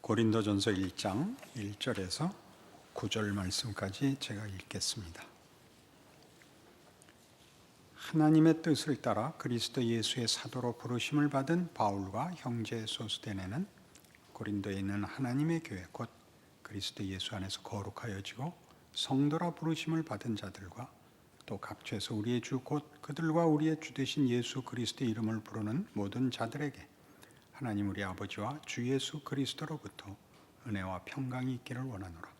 고린도전서 1장 1절에서 9절 말씀까지 제가 읽겠습니다. 하나님의 뜻을 따라 그리스도 예수의 사도로 부르심을 받은 바울과 형제 소스데네는 고린도에 있는 하나님의 교회 곧 그리스도 예수 안에서 거룩하여지고 성도라 부르심을 받은 자들과 또 각처에서 우리의 주 곧 그들과 우리의 주 되신 예수 그리스도의 이름을 부르는 모든 자들에게 하나님 우리 아버지와 주 예수 그리스도로부터 은혜와 평강이 있기를 원하노라.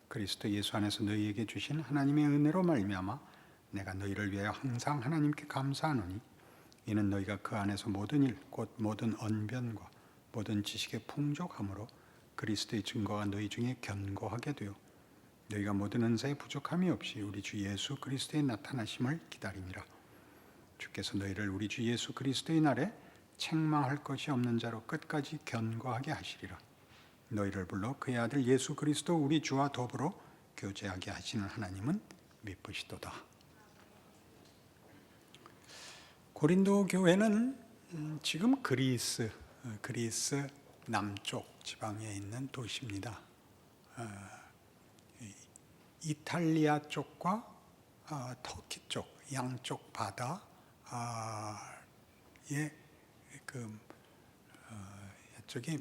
그리스도 예수 안에서 너희에게 주신 하나님의 은혜로 말미암아 내가 너희를 위하여 항상 하나님께 감사하노니 이는 너희가 그 안에서 모든 일 곧 모든 언변과 모든 지식의 풍족함으로 그리스도의 증거가 너희 중에 견고하게 되어 너희가 모든 은사에 부족함이 없이 우리 주 예수 그리스도의 나타나심을 기다리니라. 주께서 너희를 우리 주 예수 그리스도의 날에 책망할 것이 없는 자로 끝까지 견고하게 하시리라. 너희를 불러 그의 아들 예수 그리스도 우리 주와 더불어 교제하게 하시는 하나님은 미쁘시도다. 고린도 교회는 지금 그리스 남쪽 지방에 있는 도시입니다. 이탈리아 쪽과 터키 쪽 양쪽 바다에 저기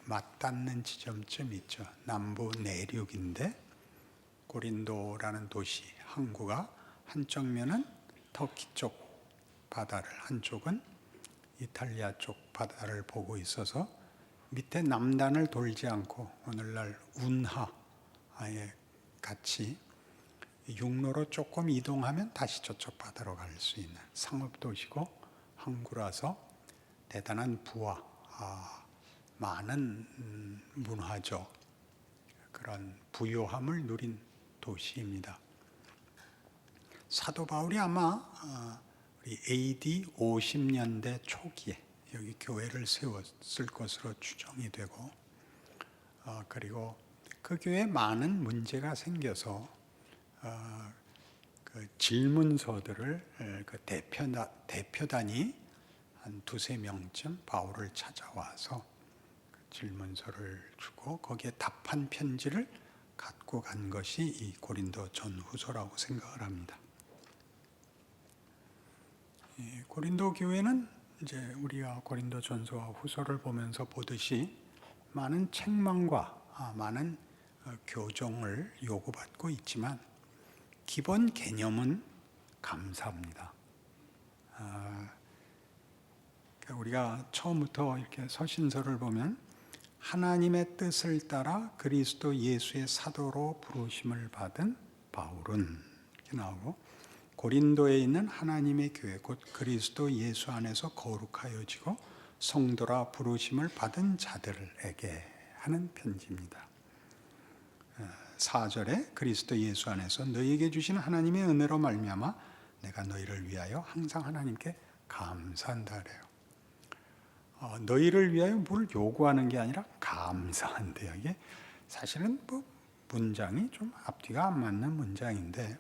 맞닿는 지점쯤 있죠. 남부 내륙인데 고린도라는 도시 항구가 한쪽 면은 터키 쪽 바다를 한쪽은 이탈리아 쪽 바다를 보고 있어서 밑에 남단을 돌지 않고 오늘날 운하에 같이 육로로 조금 이동하면 다시 저쪽 바다로 갈 수 있는 상업도시고 항구라서 대단한 부와 많은 문화적 그런 부요함을 누린 도시입니다. 사도 바울이 아마 우리 AD 50년대 초기에 여기 교회를 세웠을 것으로 추정이 되고 그리고 그 교회에 많은 문제가 생겨서 그 질문서들을 그 대표단이 한 두세 명쯤 바울을 찾아와서 그 질문서를 주고 거기에 답한 편지를 갖고 간 것이 이 고린도 전후서라고 생각을 합니다. 고린도 교회는 이제 우리가 고린도 전서와 후서를 보면서 보듯이 많은 책망과 많은 교정을 요구받고 있지만 기본 개념은 감사합니다. 우리가 처음부터 이렇게 서신서를 보면 하나님의 뜻을 따라 그리스도 예수의 사도로 부르심을 받은 바울은 이렇게 나오고 고린도에 있는 하나님의 교회 곧 그리스도 예수 안에서 거룩하여지고 성도라 부르심을 받은 자들에게 하는 편지입니다. 4절에 그리스도 예수 안에서 너희에게 주신 하나님의 은혜로 말미암아 내가 너희를 위하여 항상 하나님께 감사한다 그래요. 너희를 위하여 뭘 요구하는 게 아니라 감사한대요. 이게 사실은 문장이 좀 앞뒤가 안 맞는 문장인데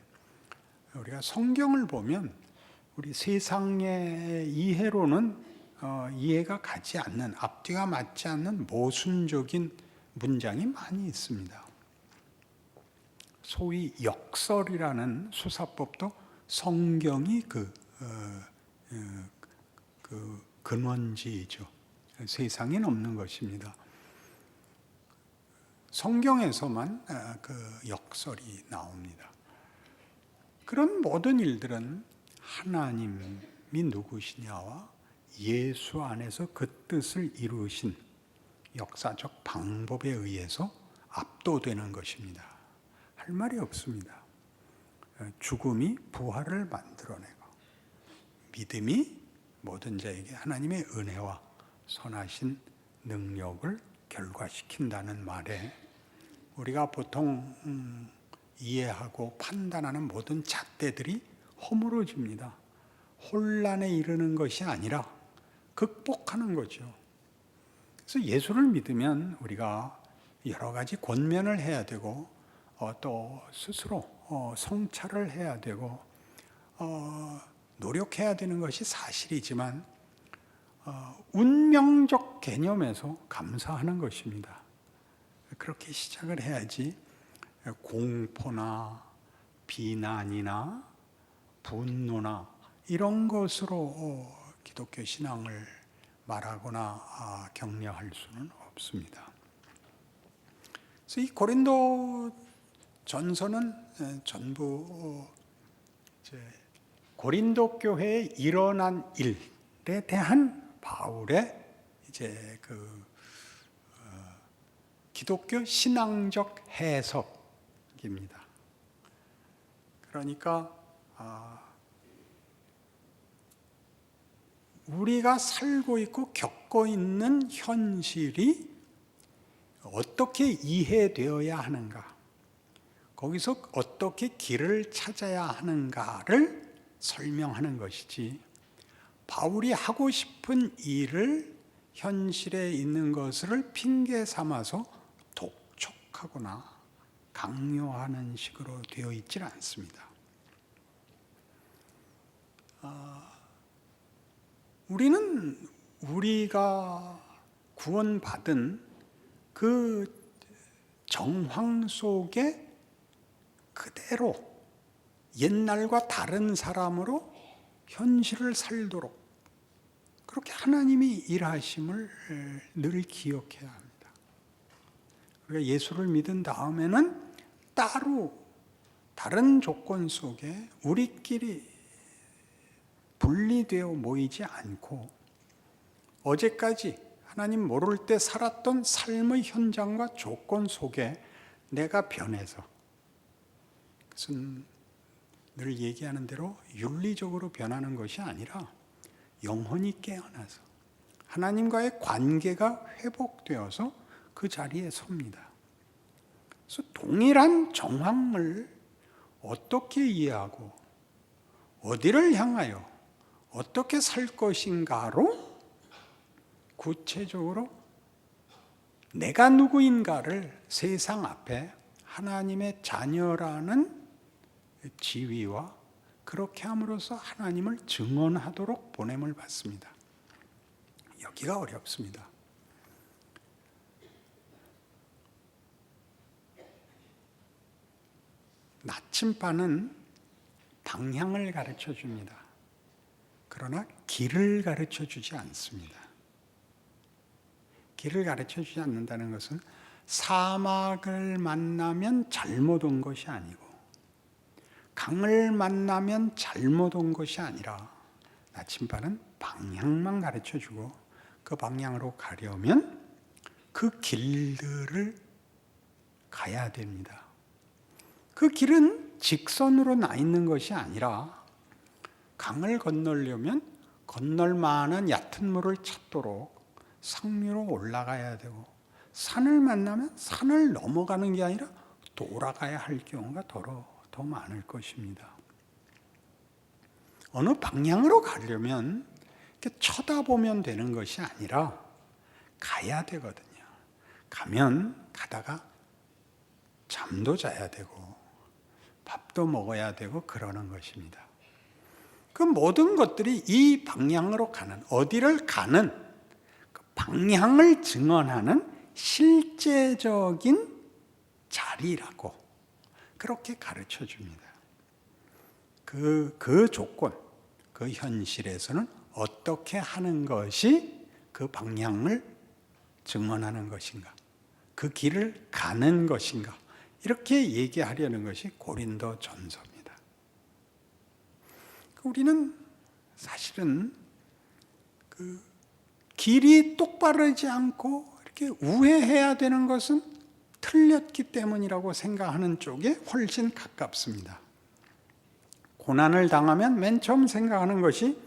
우리가 성경을 보면 우리 세상의 이해로는 이해가 가지 않는 앞뒤가 맞지 않는 모순적인 문장이 많이 있습니다. 소위 역설이라는 수사법도 성경이 그 근원지이죠. 세상엔 없는 것입니다. 성경에서만 그 역설이 나옵니다. 그런 모든 일들은 하나님이 누구시냐와 예수 안에서 그 뜻을 이루신 역사적 방법에 의해서 압도되는 것입니다. 할 말이 없습니다. 죽음이 부활을 만들어내고 믿음이 모든 자에게 하나님의 은혜와 선하신 능력을 결과시킨다는 말에 우리가 보통 이해하고 판단하는 모든 잣대들이 허물어집니다. 혼란에 이르는 것이 아니라 극복하는 거죠. 그래서 예수를 믿으면 우리가 여러 가지 권면을 해야 되고 또 스스로 성찰을 해야 되고 노력해야 되는 것이 사실이지만 운명적 개념에서 감사하는 것입니다. 그렇게 시작을 해야지 공포나 비난이나 분노나 이런 것으로 기독교 신앙을 말하거나 격려할 수는 없습니다. 그래서 이 고린도 전서는 전부 고린도 교회에 일어난 일에 대한 바울의 기독교 신앙적 해석입니다. 그러니까 우리가 살고 있고 겪고 있는 현실이 어떻게 이해되어야 하는가, 거기서 어떻게 길을 찾아야 하는가를 설명하는 것이지, 바울이 하고 싶은 일을 현실에 있는 것을 핑계 삼아서 독촉하거나 강요하는 식으로 되어 있질 않습니다. 우리는 우리가 구원받은 그 정황 속에 그대로 옛날과 다른 사람으로 현실을 살도록 그렇게 하나님이 일하심을 늘 기억해야 합니다. 우리가 예수를 믿은 다음에는 따로 다른 조건 속에 우리끼리 분리되어 모이지 않고 어제까지 하나님 모를 때 살았던 삶의 현장과 조건 속에 내가 변해서, 그것은 늘 얘기하는 대로 윤리적으로 변하는 것이 아니라 영혼이 깨어나서 하나님과의 관계가 회복되어서 그 자리에 섭니다. 그래서 동일한 정황을 어떻게 이해하고 어디를 향하여 어떻게 살 것인가로 구체적으로 내가 누구인가를 세상 앞에 하나님의 자녀라는 지위와 그렇게 함으로써 하나님을 증언하도록 보냄을 받습니다. 여기가 어렵습니다. 나침반은 방향을 가르쳐 줍니다. 그러나 길을 가르쳐 주지 않습니다. 길을 가르쳐 주지 않는다는 것은 사막을 만나면 잘못 온 것이 아니고 강을 만나면 잘못 온 것이 아니라 나침반은 방향만 가르쳐 주고 그 방향으로 가려면 그 길들을 가야 됩니다. 그 길은 직선으로 나 있는 것이 아니라 강을 건너려면 건널 만한 얕은 물을 찾도록 상류로 올라가야 되고, 산을 만나면 산을 넘어가는 게 아니라 돌아가야 할 경우가 더 많을 것입니다. 어느 방향으로 가려면 이렇게 쳐다보면 되는 것이 아니라 가야 되거든요. 가다가 잠도 자야 되고 밥도 먹어야 되고 그러는 것입니다. 그 모든 것들이 이 방향으로 가는, 어디를 가는 그 방향을 증언하는 실제적인 자리라고 그렇게 가르쳐 줍니다. 그 조건, 그 현실에서는 어떻게 하는 것이 그 방향을 증언하는 것인가, 그 길을 가는 것인가, 이렇게 얘기하려는 것이 고린도 전서입니다. 우리는 사실은 그 길이 똑바르지 않고 이렇게 우회해야 되는 것은 틀렸기 때문이라고 생각하는 쪽에 훨씬 가깝습니다. 고난을 당하면 맨 처음 생각하는 것이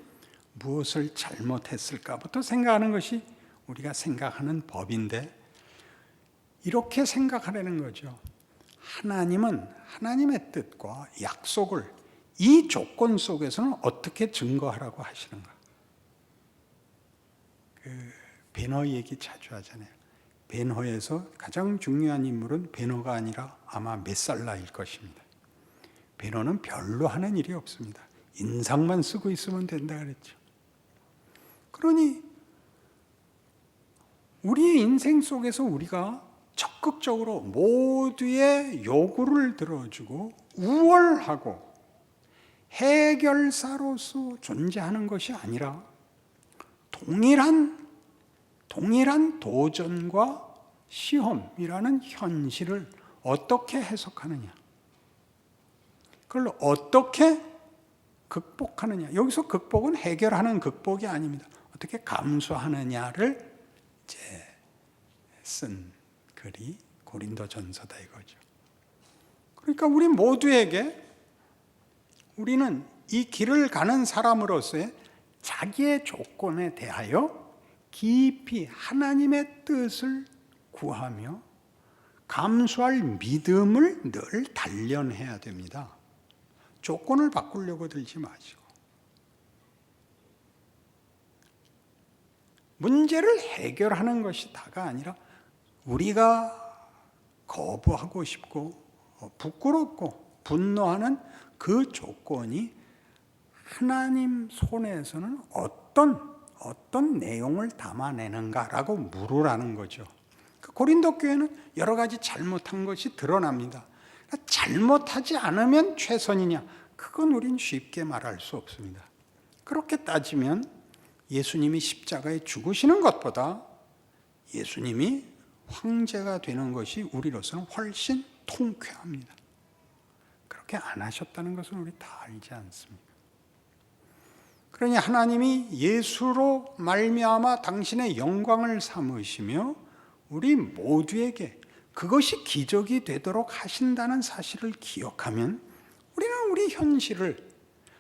무엇을 잘못했을까부터 생각하는 것이 우리가 생각하는 법인데, 이렇게 생각하려는 거죠. 하나님은 하나님의 뜻과 약속을 이 조건 속에서는 어떻게 증거하라고 하시는가. 베너 얘기 자주 하잖아요. 베너에서 가장 중요한 인물은 베너가 아니라 아마 메살라일 것입니다. 베너는 별로 하는 일이 없습니다. 인상만 쓰고 있으면 된다 그랬죠. 그러니 우리의 인생 속에서 우리가 적극적으로 모두의 요구를 들어주고 우월하고 해결사로서 존재하는 것이 아니라 동일한 도전과 시험이라는 현실을 어떻게 해석하느냐, 그걸 어떻게 극복하느냐. 여기서 극복은 해결하는 극복이 아닙니다. 어떻게 감수하느냐를 이제 쓴 글이 고린도전서다 이거죠. 그러니까 우리 모두에게 우리는 이 길을 가는 사람으로서의 자기의 조건에 대하여 깊이 하나님의 뜻을 구하며 감수할 믿음을 늘 단련해야 됩니다. 조건을 바꾸려고 들지 마시고 문제를 해결하는 것이 다가 아니라 우리가 거부하고 싶고 부끄럽고 분노하는 그 조건이 하나님 손에서는 어떤 내용을 담아내는가라고 물으라는 거죠. 고린도 교회는 여러 가지 잘못한 것이 드러납니다. 잘못하지 않으면 최선이냐? 그건 우린 쉽게 말할 수 없습니다. 그렇게 따지면 예수님이 십자가에 죽으시는 것보다 예수님이 황제가 되는 것이 우리로서는 훨씬 통쾌합니다. 그렇게 안 하셨다는 것은 우리 다 알지 않습니까? 그러니 하나님이 예수로 말미암아 당신의 영광을 삼으시며 우리 모두에게 그것이 기적이 되도록 하신다는 사실을 기억하면 우리는 우리 현실을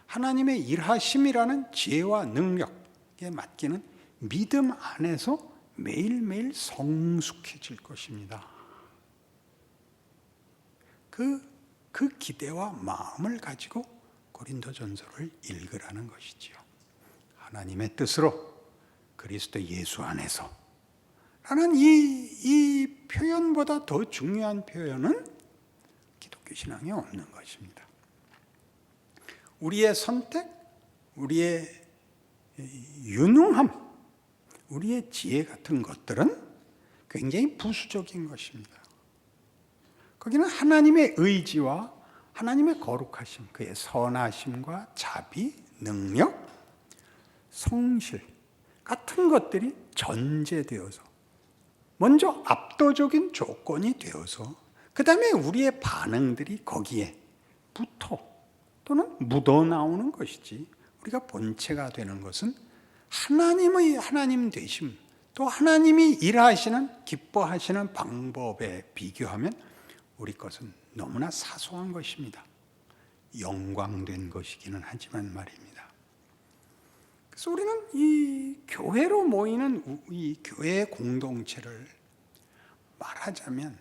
하나님의 일하심이라는 지혜와 능력에 맡기는 믿음 안에서 매일매일 성숙해질 것입니다. 그 기대와 마음을 가지고 고린도전서를 읽으라는 것이지요. 하나님의 뜻으로 그리스도 예수 안에서 라는 이 표현보다 더 중요한 표현은 기독교 신앙에 없는 것입니다. 우리의 선택, 우리의 유능함, 우리의 지혜 같은 것들은 굉장히 부수적인 것입니다. 거기는 하나님의 의지와 하나님의 거룩하심, 그의 선하심과 자비, 능력, 성실 같은 것들이 전제되어서 먼저 압도적인 조건이 되어서 그 다음에 우리의 반응들이 거기에 붙어 또는 묻어나오는 것이지, 우리가 본체가 되는 것은 하나님의 하나님 되심, 또 하나님이 일하시는 기뻐하시는 방법에 비교하면 우리 것은 너무나 사소한 것입니다. 영광된 것이기는 하지만 말입니다. 그래서 우리는 이 교회로 모이는 이 교회 공동체를 말하자면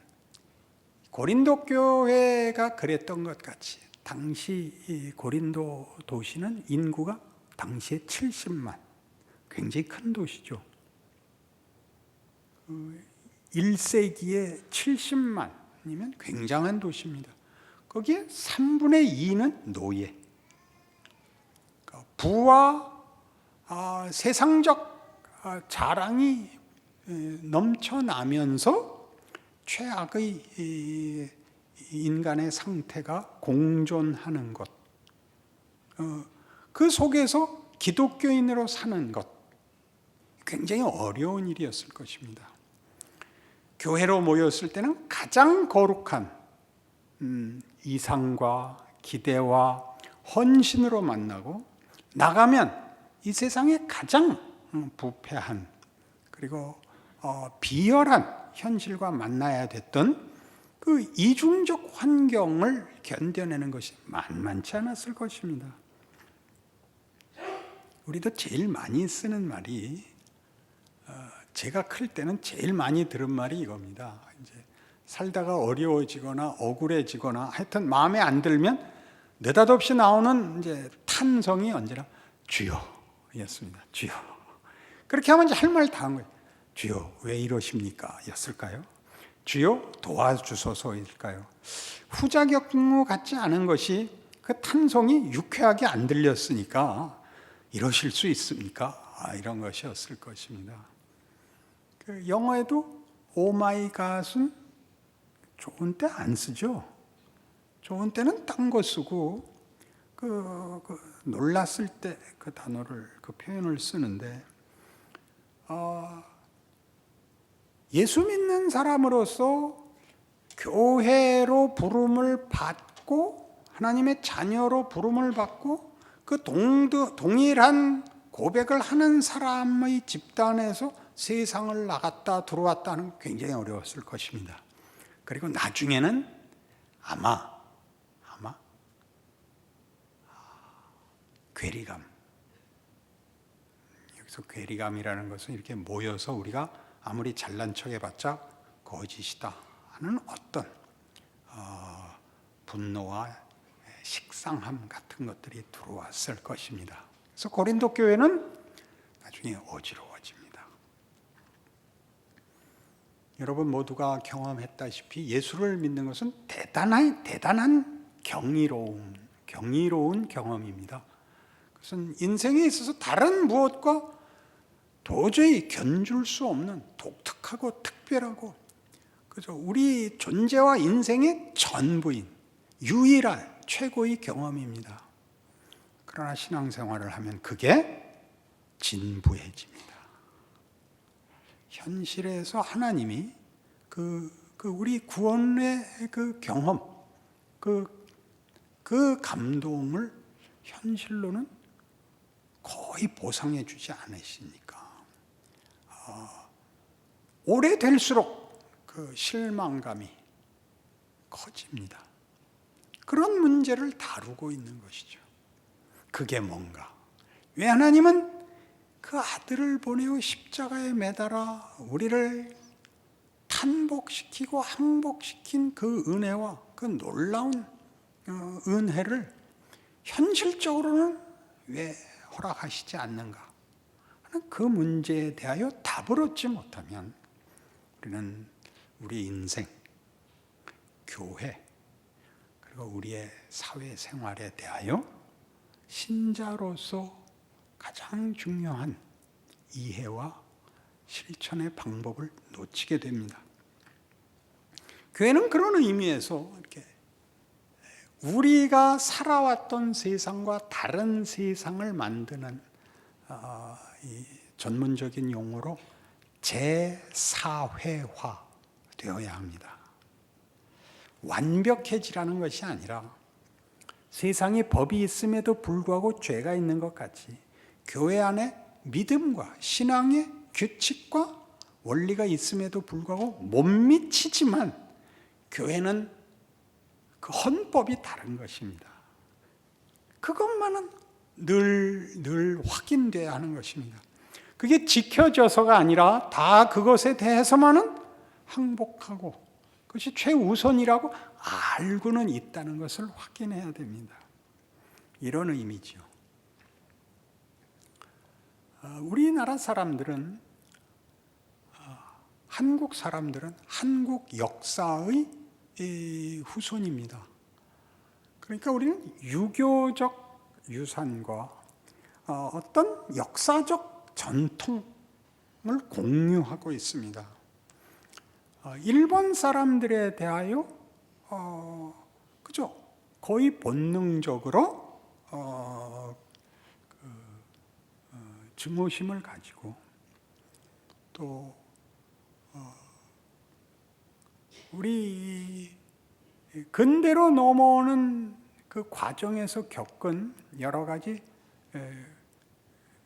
고린도 교회가 그랬던 것 같이, 당시 이 고린도 도시는 인구가 당시에 70만, 굉장히 큰 도시죠. 1세기에 70만이면 굉장한 도시입니다. 거기에 3분의 2는 노예, 부와 세상적 자랑이 넘쳐나면서 최악의 인간의 상태가 공존하는 것, 그 속에서 기독교인으로 사는 것, 굉장히 어려운 일이었을 것입니다. 교회로 모였을 때는 가장 거룩한 이상과 기대와 헌신으로 만나고, 나가면 이 세상에 가장 부패한 그리고 비열한 현실과 만나야 됐던 그 이중적 환경을 견뎌내는 것이 만만치 않았을 것입니다. 우리도 제일 많이 쓰는 말이, 제가 클 때는 제일 많이 들은 말이 이겁니다. 이제 살다가 어려워지거나 억울해지거나 하여튼 마음에 안 들면 느닷없이 나오는 이제 탄성이 언제나 주여였습니다. 주여. 그렇게 하면 이제 할 말 다 한 거예요. 주여 왜 이러십니까? 였을까요? 주여 도와주소서일까요? 후자격 경우 같지 않은 것이 그 탄성이 유쾌하게 안 들렸으니까 이러실 수 있습니까? 이런 것이었을 것입니다. 그 영어에도 오 마이 갓은 좋은 때 안 쓰죠. 좋은 때는 딴 거 쓰고 놀랐을 때 그 단어를 그 표현을 쓰는데 예수 믿는 사람으로서 교회로 부름을 받고 하나님의 자녀로 부름을 받고 그 동일한 고백을 하는 사람의 집단에서 세상을 나갔다 들어왔다 하는 굉장히 어려웠을 것입니다. 그리고 나중에는 아마 괴리감, 여기서 괴리감이라는 것은 이렇게 모여서 우리가 아무리 잘난 척 해봤자 거짓이다 하는 어떤 분노와 식상함 같은 것들이 들어왔을 것입니다. 그래서 고린도 교회는 나중에 어지러워집니다. 여러분 모두가 경험했다시피 예수를 믿는 것은 대단한 경이로운 경험입니다. 그것은 인생에 있어서 다른 무엇과 도저히 견줄 수 없는 독특하고 특별하고 그죠? 우리 존재와 인생의 전부인 유일한 최고의 경험입니다. 그러나 신앙생활을 하면 그게 진부해집니다. 현실에서 하나님이 우리 구원의 그 경험, 그 감동을 현실로는 거의 보상해 주지 않으시니까 오래될수록 그 실망감이 커집니다. 그런 문제를 다루고 있는 것이죠. 그게 뭔가? 왜 하나님은 그 아들을 보내어 십자가에 매달아 우리를 탄복시키고 항복시킨 그 은혜와 그 놀라운 은혜를 현실적으로는 왜 허락하시지 않는가 하는 그 문제에 대하여 답을 얻지 못하면 우리는 우리 인생, 교회, 그리고 우리의 사회생활에 대하여 신자로서 가장 중요한 이해와 실천의 방법을 놓치게 됩니다. 교회는 그런 의미에서 이렇게 우리가 살아왔던 세상과 다른 세상을 만드는 이 전문적인 용어로 재사회화 되어야 합니다. 완벽해지라는 것이 아니라 세상에 법이 있음에도 불구하고 죄가 있는 것 같이 교회 안에 믿음과 신앙의 규칙과 원리가 있음에도 불구하고 못 미치지만 교회는 그 헌법이 다른 것입니다. 그것만은 늘 확인돼야 하는 것입니다. 그게 지켜져서가 아니라 다 그것에 대해서만은 항복하고 그것이 최우선이라고 알고는 있다는 것을 확인해야 됩니다. 이런 의미죠. 우리나라 사람들은 한국 사람들은 한국 역사의 후손입니다. 그러니까 우리는 유교적 유산과 어떤 역사적 전통을 공유하고 있습니다. 일본 사람들에 대하여 그죠? 거의 본능적으로 증오심을 가지고 또 우리 근대로 넘어오는 그 과정에서 겪은 여러 가지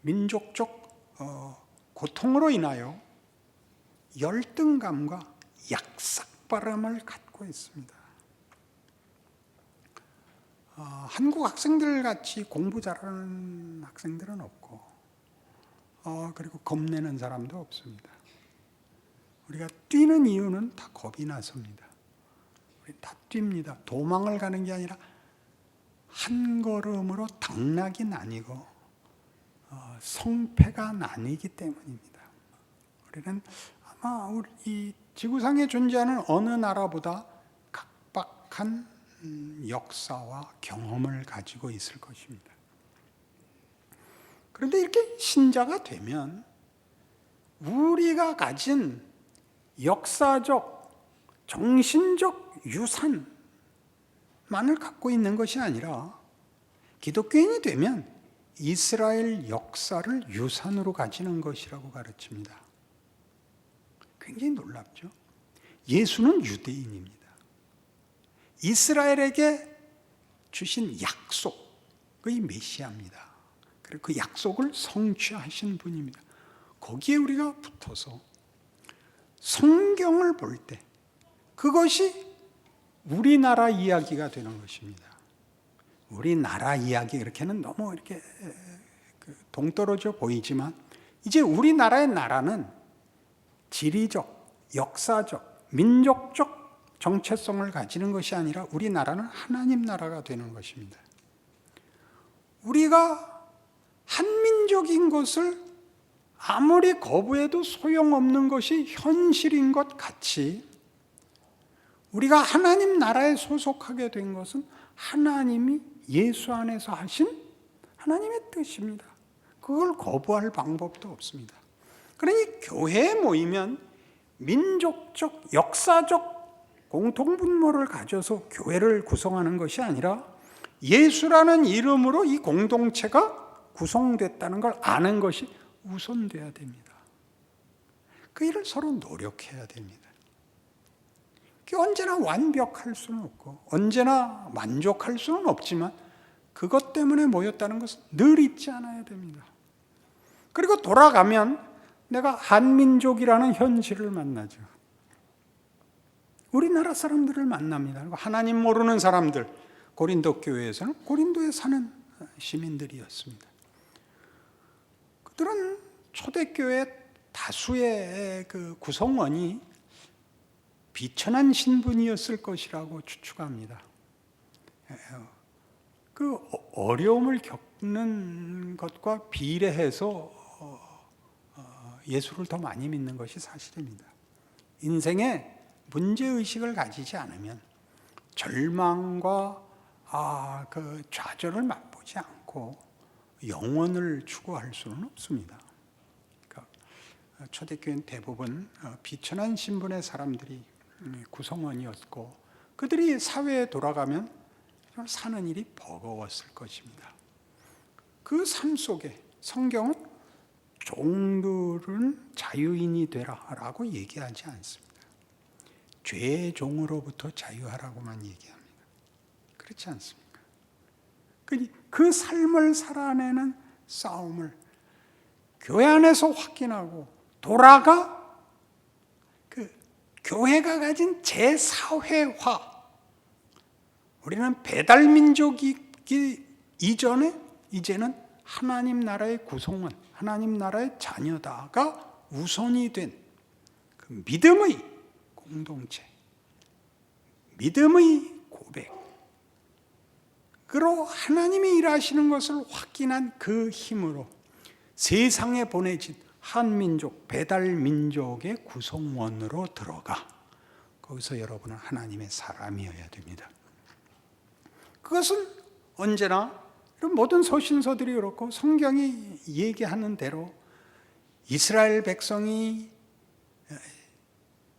민족적 고통으로 인하여 열등감과 약삭바람을 갖고 있습니다. 한국 학생들 같이 공부 잘하는 학생들은 없고 그리고 겁내는 사람도 없습니다. 우리가 뛰는 이유는 다 겁이 나서입니다. 우리 다 뜁니다. 도망을 가는 게 아니라 한 걸음으로 당락이 나뉘고 성패가 나뉘기 때문입니다. 우리는 아마 이 지구상에 존재하는 어느 나라보다 각박한 역사와 경험을 가지고 있을 것입니다. 그런데 이렇게 신자가 되면 우리가 가진 역사적, 정신적 유산만을 갖고 있는 것이 아니라 기독교인이 되면 이스라엘 역사를 유산으로 가지는 것이라고 가르칩니다. 굉장히 놀랍죠? 예수는 유대인입니다. 이스라엘에게 주신 약속의 메시아입니다. 그리고 그 약속을 성취하신 분입니다. 거기에 우리가 붙어서 성경을 볼 때 그것이 우리나라 이야기가 되는 것입니다. 우리나라 이야기 그렇게는 너무 이렇게 동떨어져 보이지만 이제 우리나라의 나라는 지리적, 역사적, 민족적 정체성을 가지는 것이 아니라 우리나라는 하나님 나라가 되는 것입니다. 우리가 한민족인 것을 아무리 거부해도 소용없는 것이 현실인 것 같이 우리가 하나님 나라에 소속하게 된 것은 하나님이 예수 안에서 하신 하나님의 뜻입니다. 그걸 거부할 방법도 없습니다. 그러니 교회에 모이면 민족적, 역사적 공통분모를 가져서 교회를 구성하는 것이 아니라 예수라는 이름으로 이 공동체가 구성됐다는 걸 아는 것이 우선돼야 됩니다. 그 일을 서로 노력해야 됩니다. 언제나 완벽할 수는 없고 언제나 만족할 수는 없지만 그것 때문에 모였다는 것은 늘 잊지 않아야 됩니다. 그리고 돌아가면 내가 한민족이라는 현실을 만나죠. 우리나라 사람들을 만납니다. 하나님 모르는 사람들, 고린도 교회에서는 고린도에 사는 시민들이었습니다. 그들은 초대교회 다수의 그 구성원이 비천한 신분이었을 것이라고 추측합니다. 그 어려움을 겪는 것과 비례해서 예수를 더 많이 믿는 것이 사실입니다. 인생에 문제의식을 가지지 않으면 절망과 그 좌절을 맛보지 않고 영원을 추구할 수는 없습니다. 그러니까 초대교회는 대부분 비천한 신분의 사람들이 구성원이었고 그들이 사회에 돌아가면 사는 일이 버거웠을 것입니다. 그 삶 속에 성경은 종들은 자유인이 되라라고 얘기하지 않습니다. 죄의 종으로부터 자유하라고만 얘기합니다. 그렇지 않습니까? 그 삶을 살아내는 싸움을 교회 안에서 확인하고 돌아가 그 교회가 가진 재사회화, 우리는 배달민족이기 이전에 이제는 하나님 나라의 구성원, 하나님 나라의 자녀다가 우선이 된 그 믿음의 공동체, 믿음의 고백으로 하나님이 일하시는 것을 확인한 그 힘으로 세상에 보내진 한민족, 배달민족의 구성원으로 들어가 거기서 여러분은 하나님의 사람이어야 됩니다. 그것은 언제나 모든 서신서들이 그렇고 성경이 얘기하는 대로 이스라엘 백성이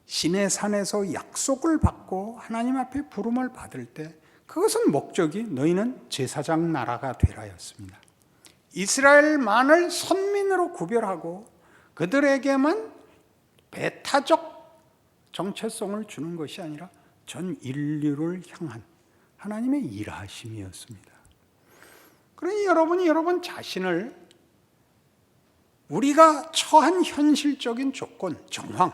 시내 산에서 약속을 받고 하나님 앞에 부름을 받을 때 그것은 목적이 너희는 제사장 나라가 되라였습니다. 이스라엘만을 선민으로 구별하고 그들에게만 배타적 정체성을 주는 것이 아니라 전 인류를 향한 하나님의 일하심이었습니다. 그러니 여러분이 여러분 자신을 우리가 처한 현실적인 조건, 정황,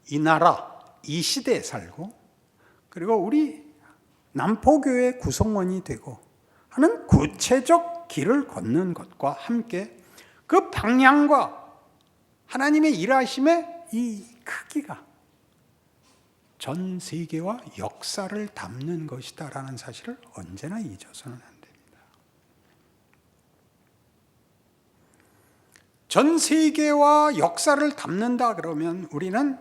이 나라, 이 시대에 살고 그리고 우리 남포교회 구성원이 되고 하는 구체적 길을 걷는 것과 함께 그 방향과 하나님의 일하심의 이 크기가 전 세계와 역사를 담는 것이다라는 사실을 언제나 잊어서는 안 됩니다. 전 세계와 역사를 담는다 그러면 우리는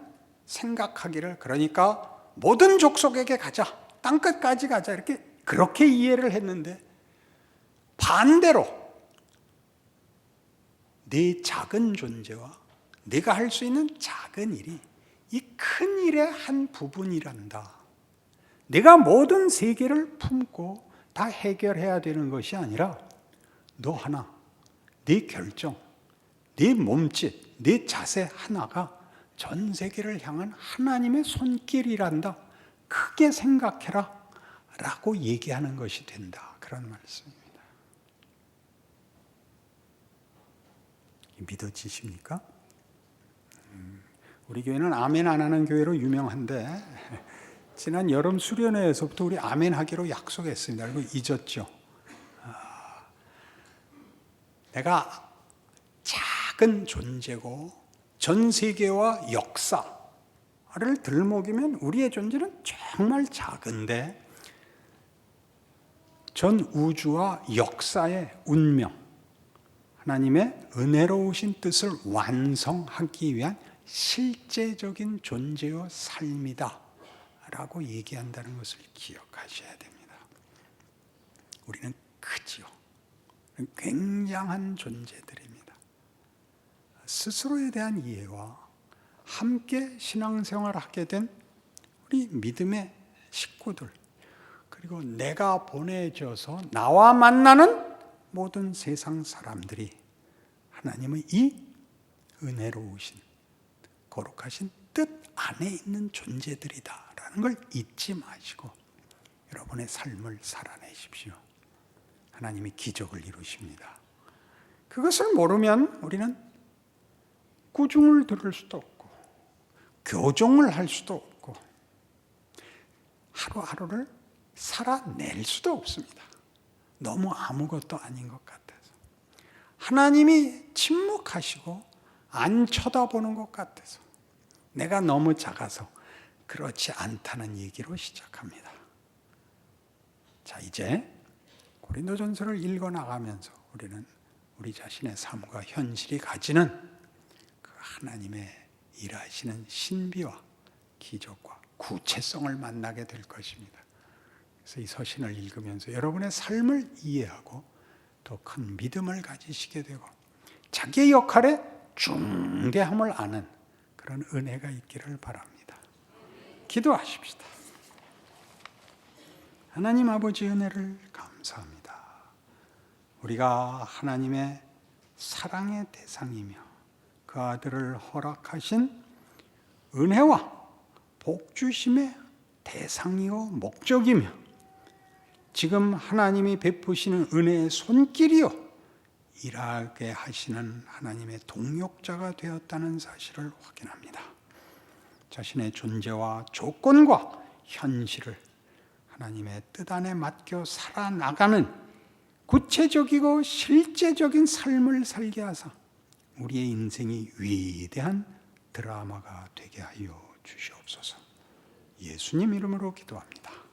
생각하기를 그러니까 모든 족속에게 가자, 땅끝까지 가자 이렇게 그렇게 이해를 했는데 반대로 내 작은 존재와 내가 할 수 있는 작은 일이 이 큰 일의 한 부분이란다. 내가 모든 세계를 품고 다 해결해야 되는 것이 아니라 너 하나, 네 결정, 네 몸짓, 네 자세 하나가 전 세계를 향한 하나님의 손길이란다. 크게 생각해라 라고 얘기하는 것이 된다. 그런 말씀입니다. 믿어지십니까? 우리 교회는 아멘 안 하는 교회로 유명한데 지난 여름 수련회에서부터 우리 아멘 하기로 약속했습니다. 그리고 잊었죠. 내가 작은 존재고 전 세계와 역사를 들먹이면 우리의 존재는 정말 작은데 전 우주와 역사의 운명, 하나님의 은혜로우신 뜻을 완성하기 위한 실제적인 존재요 삶이다 라고 얘기한다는 것을 기억하셔야 됩니다. 우리는 크지요. 굉장한 존재들입니다. 스스로에 대한 이해와 함께 신앙생활을 하게 된 우리 믿음의 식구들, 그리고 내가 보내져서 나와 만나는 모든 세상 사람들이 하나님의 이 은혜로우신 거룩하신 뜻 안에 있는 존재들이다라는 걸 잊지 마시고 여러분의 삶을 살아내십시오. 하나님이 기적을 이루십니다. 그것을 모르면 우리는 꾸중을 들을 수도 없고 교종을 할 수도 없고 하루하루를 살아낼 수도 없습니다. 너무 아무것도 아닌 것 같아서 하나님이 침묵하시고 안 쳐다보는 것 같아서 내가 너무 작아서 그렇지 않다는 얘기로 시작합니다. 자, 이제 고린도전서를 읽어나가면서 우리는 우리 자신의 삶과 현실이 가지는 그 하나님의 일하시는 신비와 기적과 구체성을 만나게 될 것입니다. 그래서 이 서신을 읽으면서 여러분의 삶을 이해하고 더 큰 믿음을 가지시게 되고 자기의 역할의 중대함을 아는 그런 은혜가 있기를 바랍니다. 기도하십시다. 하나님 아버지 은혜를 감사합니다. 우리가 하나님의 사랑의 대상이며 그 아들을 허락하신 은혜와 복주심의 대상이요 목적이며 지금 하나님이 베푸시는 은혜의 손길이요 일하게 하시는 하나님의 동역자가 되었다는 사실을 확인합니다. 자신의 존재와 조건과 현실을 하나님의 뜻 안에 맡겨 살아나가는 구체적이고 실제적인 삶을 살게 하사 우리의 인생이 위대한 드라마가 되게 하여 주시옵소서. 예수님 이름으로 기도합니다.